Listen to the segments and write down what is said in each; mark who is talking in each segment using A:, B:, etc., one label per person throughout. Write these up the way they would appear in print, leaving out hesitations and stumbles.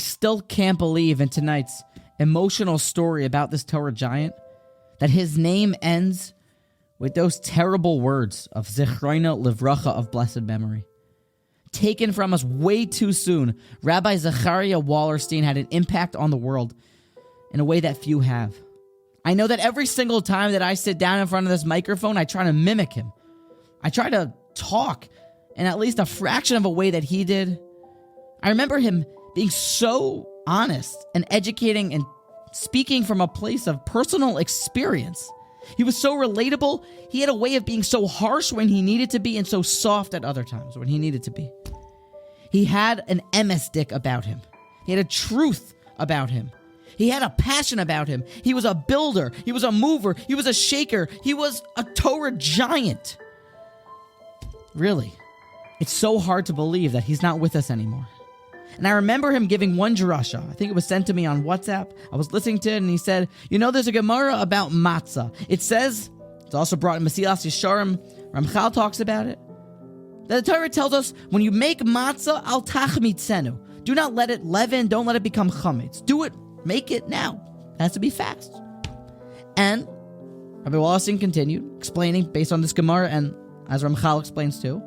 A: still can't believe in tonight's emotional story about this Torah giant that his name ends with those terrible words of Zichroino Livracha of blessed memory. Taken from us way too soon, Rabbi Zecharia Wallerstein had an impact on the world in a way that few have. I know that every single time that I sit down in front of this microphone, I try to mimic him. I try to talk in at least a fraction of a way that he did. I remember him being so honest and educating and speaking from a place of personal experience. He was so relatable. He had a way of being so harsh when he needed to be and so soft at other times when he needed to be. He had an emes about him. He had a truth about him. He had a passion about him. He was a builder. He was a mover. He was a shaker. He was a Torah giant. Really, it's so hard to believe that he's not with us anymore. And I remember him giving one drasha. I think it was sent to me on WhatsApp. I was listening to it, and he said, there's a Gemara about matzah. It says, it's also brought in Mesilas Yesharim, Ramchal talks about it, that the Torah tells us, when you make matzah, al tachmitzenu. Do not let it leaven, don't let it become chametz. Do it, make it now. It has to be fast. And Rabbi Wallerstein continued, explaining based on this Gemara, and as Ramchal explains too,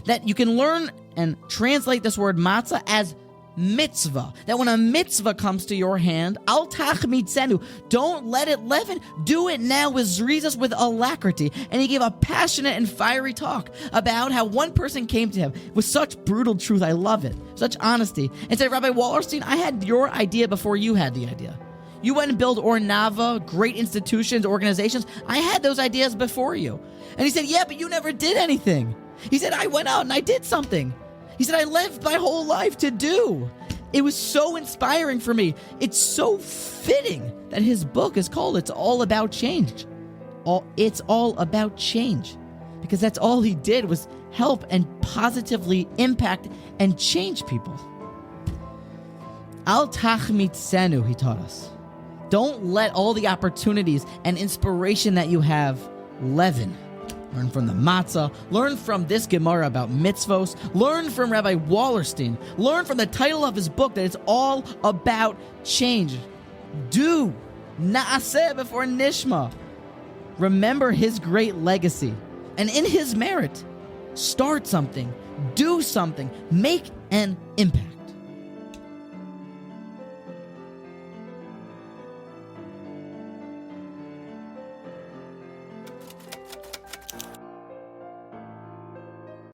A: that you can learn and translate this word matzah as mitzvah. That when a mitzvah comes to your hand, al tachmitzenu, don't let it leaven. Do it now with zrizas, with alacrity. And he gave a passionate and fiery talk about how one person came to him with such brutal truth. I love it. Such honesty. And said, Rabbi Wallerstein, I had your idea before you had the idea. You went and built Ohr Naava, great institutions, organizations. I had those ideas before you. And he said, yeah, but you never did anything. He said, I went out and I did something. He said, I lived my whole life to do. It was so inspiring for me. It's so fitting that his book is called It's All About Change. It's all about change. Because that's all he did was help and positively impact and change people. Al tachmitzenu, he taught us. Don't let all the opportunities and inspiration that you have leaven. Learn from the matzah. Learn from this Gemara about mitzvos. Learn from Rabbi Wallerstein. Learn from the title of his book that it's all about change. Do. Na'aseh before nishma. Remember his great legacy. And in his merit, start something. Do something. Make an impact.